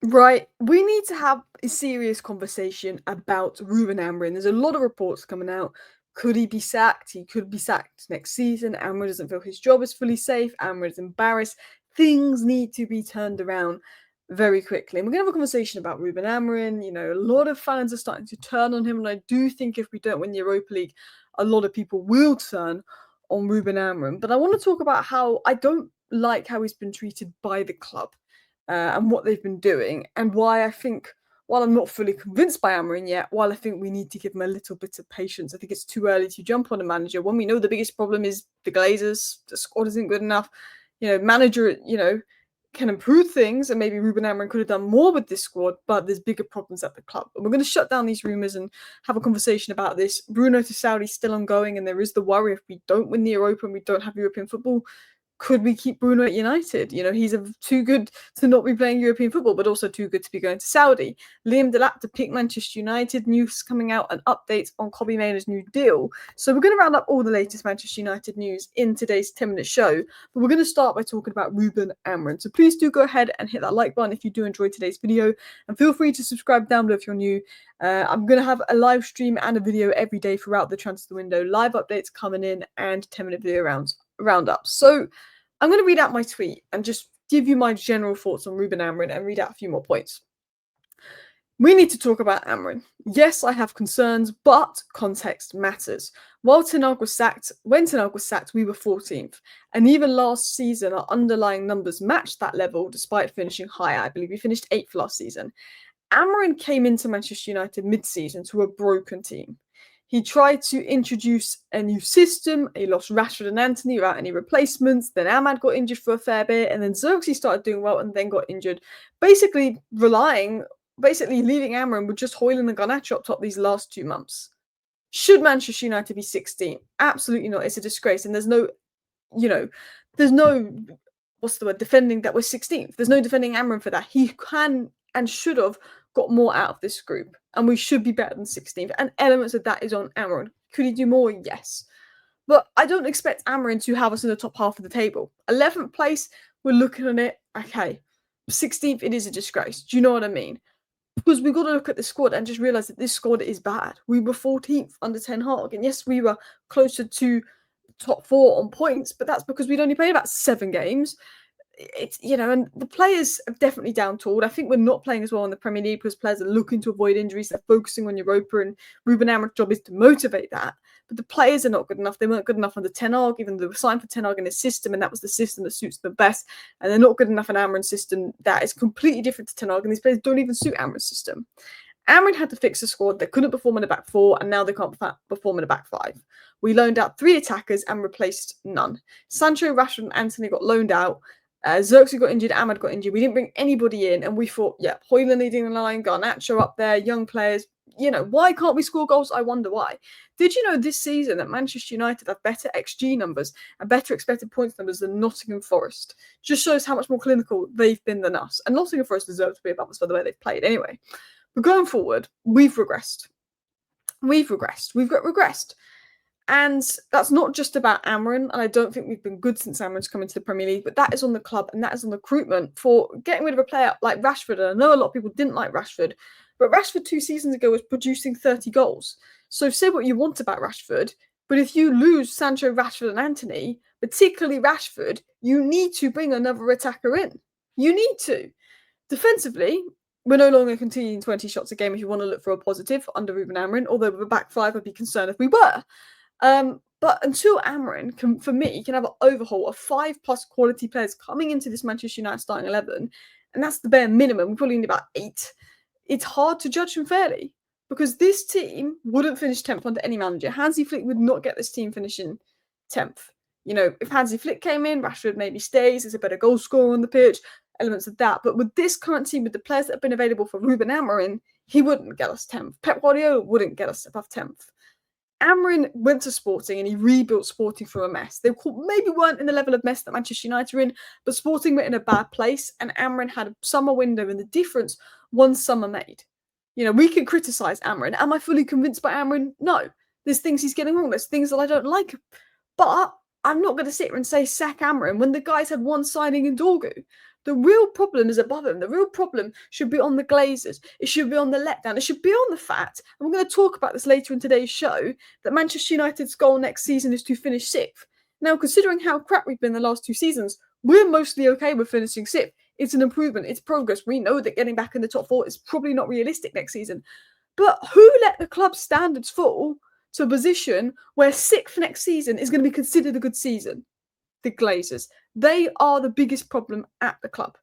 Right, we need to have a serious conversation about Ruben Amorim. There's a lot of reports coming out. Could he be sacked? He could be sacked next season. Amorim doesn't feel his job is fully safe. Amorim is embarrassed. Things need to be turned around very quickly. And we're going to have a conversation about Ruben Amorim. A lot of fans are starting to turn on him. And I do think if we don't win the Europa League, a lot of people will turn on Ruben Amorim. But I want to talk about how I don't like how he's been treated by the club and what they've been doing, and why I think, while I'm not fully convinced by Amarin yet, while I think we need to give him a little bit of patience, I think it's too early to jump on a manager when we know the biggest problem is the Glazers. The squad isn't good enough. Manager, can improve things, and maybe Ruben Amorim could have done more with this squad, but there's bigger problems at the club. And we're going to shut down these rumours and have a conversation about this. Bruno to Saudi still ongoing, and there is the worry if we don't win the Europa and we don't have European football, could we keep Bruno at United? He's too good to not be playing European football, but also too good to be going to Saudi. Liam Delap to pick Manchester United. News coming out and updates on Kobbie Mainoo's new deal. So we're going to round up all the latest Manchester United news in today's 10-minute show. But we're going to start by talking about Ruben Amorim. So please do go ahead and hit that like button if you do enjoy today's video. And feel free to subscribe down below if you're new. I'm going to have a live stream and a video every day throughout the transfer window. Live updates coming in and 10-minute video roundups. So I'm going to read out my tweet and just give you my general thoughts on Ruben Amorim and read out a few more points. We need to talk about Amaran. Yes, I have concerns, but context matters. When Ten Hag was sacked, we were 14th. And even last season, our underlying numbers matched that level despite finishing higher. I believe we finished 8th last season. Amaran came into Manchester United mid-season to a broken team. He tried to introduce a new system. He lost Rashford and Antony without any replacements. Then Ahmad got injured for a fair bit. And then Xerxes started doing well and then got injured. Basically leaving Amarim with just Højlund and Garnacho up top these last 2 months. Should Manchester United be 16? Absolutely not. It's a disgrace. And there's no, defending that we're 16th. There's no defending Amarim for that. He can and should have got more out of this group, and we should be better than 16th, and elements of that is on Amaran. Could he do more? Yes. But I don't expect Amaran to have us in the top half of the table. 11th place, we're looking at it, okay. 16th, it is a disgrace. Do you know what I mean? Because we've got to look at the squad and just realise that this squad is bad. We were 14th under Ten Hag, and yes, we were closer to top 4 on points, but that's because we'd only played about 7 games. It's and the players have definitely down tooled. I think we're not playing as well in the Premier League because players are looking to avoid injuries. They're focusing on Europa, and Ruben Amorim's job is to motivate that. But the players are not good enough. They weren't good enough under Ten Hag, even though they were signed for Ten Hag in his system, and that was the system that suits them best. And they're not good enough in Amorim's system that is completely different to Ten Hag, and these players don't even suit Amorim's system. Amarin had to fix the squad. They couldn't perform in a back 4, and now they can't perform in a back 5. We loaned out 3 attackers and replaced none. Sancho, Rashford, and Antony got loaned out. Xerxes got injured, Ahmad got injured. We didn't bring anybody in, and we thought, yeah, Højlund leading the line, Garnacho up there, young players. Why can't we score goals? I wonder why. Did you know this season that Manchester United have better XG numbers and better expected points numbers than Nottingham Forest? Just shows how much more clinical they've been than us. And Nottingham Forest deserve to be above us for the way they've played anyway. But going forward, we've regressed. We've regressed. And that's not just about Amarin, and I don't think we've been good since Amarin's come into the Premier League, but that is on the club and that is on the recruitment for getting rid of a player like Rashford. And I know a lot of people didn't like Rashford, but Rashford 2 seasons ago was producing 30 goals. So say what you want about Rashford, but if you lose Sancho, Rashford and Antony, particularly Rashford, you need to bring another attacker in. You need to. Defensively, we're no longer conceding 20 shots a game if you want to look for a positive under Ruben Amorim, although with a back 5, I'd be concerned if we were. But until Amarin, for me, can have an overhaul of 5+ quality players coming into this Manchester United starting 11, and that's the bare minimum. We probably need about 8. It's hard to judge them fairly because this team wouldn't finish 10th under any manager. Hansi Flick would not get this team finishing 10th. If Hansi Flick came in, Rashford maybe stays. There's a better goal scorer on the pitch, elements of that. But with this current team, with the players that have been available for Ruben Amorim, he wouldn't get us 10th. Pep Guardiola wouldn't get us above 10th. Amarin went to Sporting and he rebuilt Sporting from a mess. They maybe weren't in the level of mess that Manchester United are in, but Sporting were in a bad place, and Amarin had a summer window, and the difference one summer made. We can criticise Amarin. Am I fully convinced by Amarin? No. There's things he's getting wrong. There's things that I don't like. But I'm not going to sit here and say sack Amarin when the guys had one signing in Dorgu. The real problem is above him. The real problem should be on the Glazers. It should be on the letdown. It should be on the fact, and we're going to talk about this later in today's show, that Manchester United's goal next season is to finish 6th. Now, considering how crap we've been the last 2 seasons, we're mostly okay with finishing 6th. It's an improvement. It's progress. We know that getting back in the top 4 is probably not realistic next season. But who let the club's standards fall to a position where 6th next season is going to be considered a good season? The Glazers. They are the biggest problem at the club.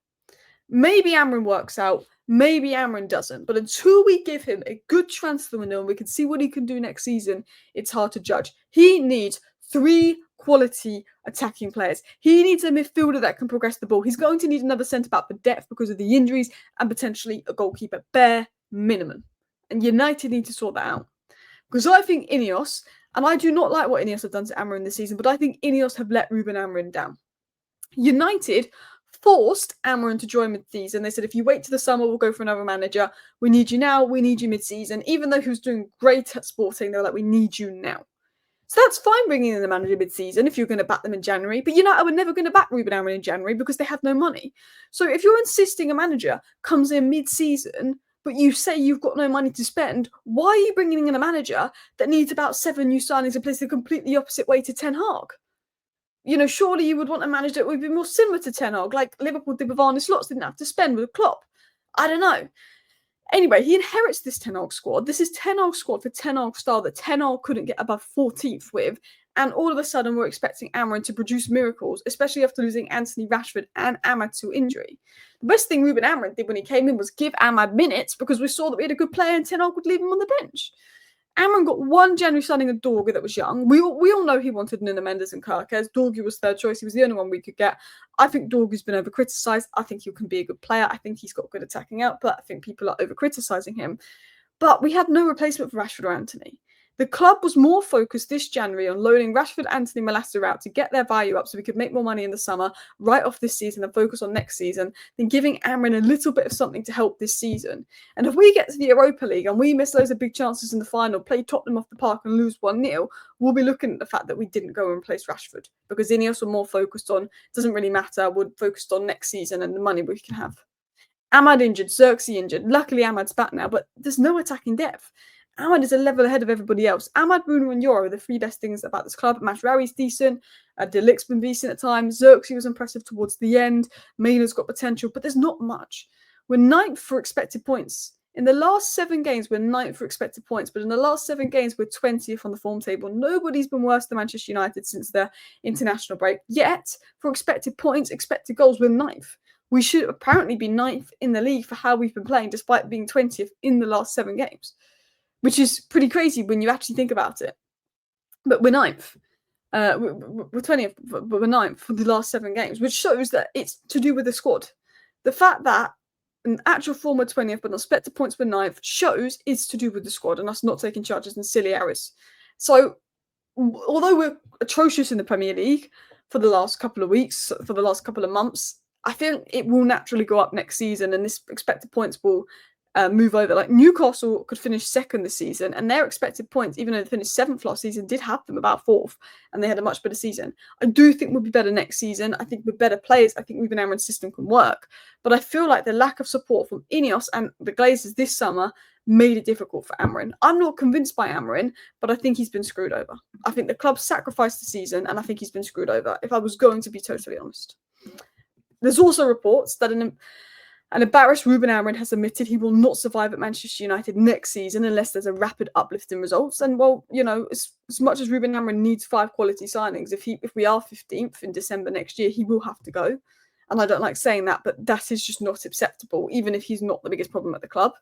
Maybe Amaran works out, maybe Amaran doesn't, but until we give him a good transfer window and we can see what he can do next season, it's hard to judge. He needs 3 quality attacking players. He needs a midfielder that can progress the ball. He's going to need another centre-back for depth because of the injuries and potentially a goalkeeper, bare minimum. And United need to sort that out. Because I think INEOS, and I do not like what INEOS have done to Amaran this season, but I think INEOS have let Ruben Amaran down. United forced Amaran to join mid-season. They said, if you wait till the summer, we'll go for another manager. We need you now. We need you mid-season. Even though he was doing great at Sporting, they were like, we need you now. So that's fine bringing in the manager mid-season if you're going to back them in January. But United were never going to back Ruben Amaran in January because they had no money. So if you're insisting a manager comes in mid-season, but you say you've got no money to spend, why are you bringing in a manager that needs about 7 new signings and plays the completely opposite way to Ten Hag? You know, surely you would want a manager that would be more similar to Ten Hag, like Liverpool did with Arne Slot, didn't have to spend with Klopp. I don't know. Anyway, he inherits this Ten Hag squad. This is Ten Hag squad for Ten Hag style that Ten Hag couldn't get above 14th with. And all of a sudden, we're expecting Amaran to produce miracles, especially after losing Anthony Rashford and Ahmad to injury. The best thing Ruben Amaran did when he came in was give Ahmad minutes because we saw that we had a good player and Ten Hag would leave him on the bench. Amaran got one January signing of Dorgu that was young. We all know he wanted Nuno Mendes and Kirkes. Dorgu was third choice. He was the only one we could get. I think Dorgu's been over-criticised. I think he can be a good player. I think he's got good attacking output. I think people are over-criticising him. But we had no replacement for Rashford or Anthony. The club was more focused this January on loaning Rashford, Anthony, Malasta out to get their value up so we could make more money in the summer, right off this season and focus on next season, than giving Amaran a little bit of something to help this season. And if we get to the Europa League and we miss loads of big chances in the final, play Tottenham off the park and lose 1-0, we'll be looking at the fact that we didn't go and replace Rashford because INEOS were more focused on, doesn't really matter, we're focused on next season and the money we can have. Ahmad injured, Xerxes injured. Luckily, Ahmad's back now, but there's no attacking depth. Ahmad is a level ahead of everybody else. Ahmad, Bruno, and Yoro are the 3 best things about this club. Mashrawi's decent. Delap's been decent at times. Xerxes was impressive towards the end. Maynard's got potential, but there's not much. We're 9th for expected points. In the last 7 games, we're 9th for expected points, but in the last 7 games, we're 20th on the form table. Nobody's been worse than Manchester United since their international break. Yet, for expected points, expected goals, we're 9th. We should apparently be 9th in the league for how we've been playing, despite being 20th in the last 7 games. Which is pretty crazy when you actually think about it. But we're 9th. We're 20th, but we're 9th for the last 7 games, which shows that it's to do with the squad. The fact that in actual form we're 20th, but on expected points we're 9th, shows it's to do with the squad and us not taking charges and silly errors. So, although we're atrocious in the Premier League for the last couple of weeks, for the last couple of months, I think it will naturally go up next season and this expected points will move over. Like Newcastle could finish 2nd this season and their expected points, even though they finished 7th last season, did have them about 4th and they had a much better season. I do think we'll be better next season. I think we're better players. I think Ruben Amaran's system can work. But I feel like the lack of support from INEOS and the Glazers this summer made it difficult for Amaran. I'm not convinced by Amaran, but I think he's been screwed over. I think the club sacrificed the season and I think he's been screwed over, if I was going to be totally honest. There's also reports that an embarrassed Ruben Amaran has admitted he will not survive at Manchester United next season unless there's a rapid uplift in results. And, well, you know, as much as Ruben Amaran needs 5 quality signings, if we are 15th in December next year, he will have to go. And I don't like saying that, but that is just not acceptable, even if he's not the biggest problem at the club.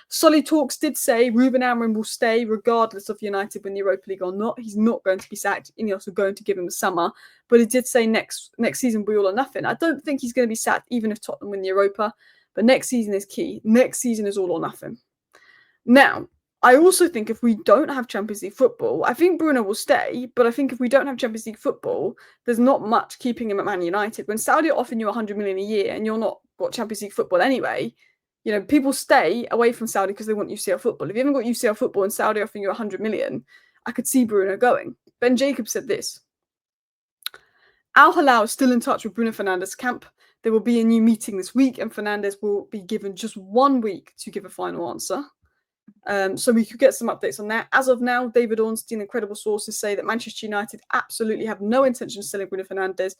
Solly Talks did say Ruben Amaran will stay regardless of United win the Europa League or not. He's not going to be sacked. INEOS are going to give him the summer. But he did say next season we all or nothing. I don't think he's going to be sacked even if Tottenham win the Europa. But next season is key. Next season is all or nothing. Now, I also think if we don't have Champions League football, I think Bruno will stay, but I think if we don't have Champions League football, there's not much keeping him at Man United. When Saudi are offering you 100 million a year and you're not got Champions League football anyway, you know, people stay away from Saudi because they want UCL football. If you haven't got UCL football and Saudi offering you 100 million, I could see Bruno going. Ben Jacobs said this. Al Hilal is still in touch with Bruno Fernandes' camp. There will be a new meeting this week, and Fernandes will be given just 1 week to give a final answer. So we could get some updates on that. As of now, David Ornstein and credible sources say that Manchester United absolutely have no intention of selling Bruno Fernandes,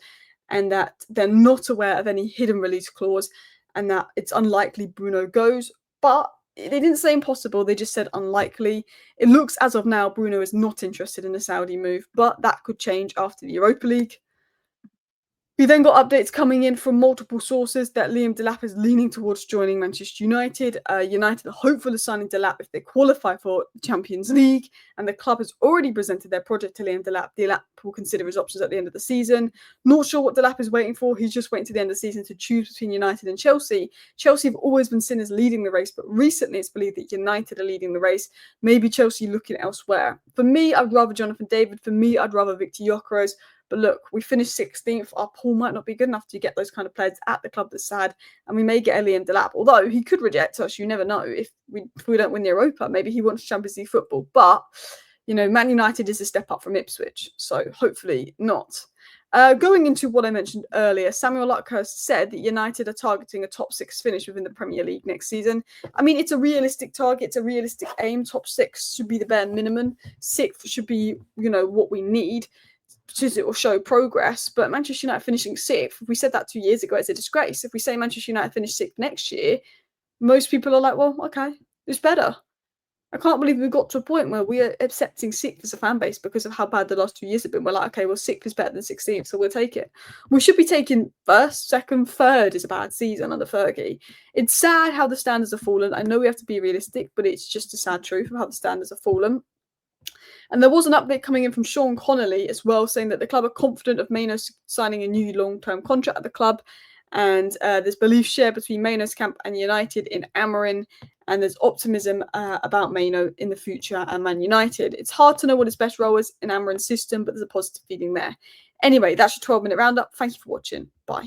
and that they're not aware of any hidden release clause, and that it's unlikely Bruno goes. But they didn't say impossible, they just said unlikely. It looks as of now Bruno is not interested in a Saudi move, but that could change after the Europa League. We then got updates coming in from multiple sources that Liam Delap is leaning towards joining Manchester United. United are hopeful of signing Delap if they qualify for the Champions League, and the club has already presented their project to Liam Delap. Delap will consider his options at the end of the season. Not sure what Delap is waiting for. He's just waiting to the end of the season to choose between United and Chelsea. Chelsea have always been seen as leading the race, but recently it's believed that United are leading the race. Maybe Chelsea looking elsewhere. For me, I'd rather Jonathan David. For me, I'd rather Victor Gyökeres. But look, we finished 16th. Our pool might not be good enough to get those kind of players at the club that's sad. And we may get Liam Delap. Although he could reject us, you never know. If we don't win the Europa, maybe he wants Champions League football. But, you know, Man United is a step up from Ipswich. So hopefully not. Going into what I mentioned earlier, Samuel Luckhurst said that United are targeting a top 6 finish within the Premier League next season. I mean, it's a realistic target. It's a realistic aim. Top 6 should be the bare minimum. 6th should be, you know, what we need. Because it will show progress, but Manchester United finishing 6th, if we said that 2 years ago, it's a disgrace. If we say Manchester United finish 6th next year, most people are like, well, okay, it's better. I can't believe we got to a point where we are accepting 6th as a fan base because of how bad the last 2 years have been. We're like, okay, well, 6th is better than 16th, so we'll take it. We should be taking 1st, 2nd, 3rd is a bad season under Fergie. It's sad how the standards have fallen. I know we have to be realistic, but it's just a sad truth of how the standards have fallen. And there was an update coming in from Sean Connolly as well, saying that the club are confident of Inos signing a new long-term contract at the club. And there's belief shared between Inos camp and United in Amaran. And there's optimism about Maino in the future and Man United. It's hard to know what his best role is in Amaran's system, but there's a positive feeling there. Anyway, that's your 12-minute roundup. Thank you for watching. Bye.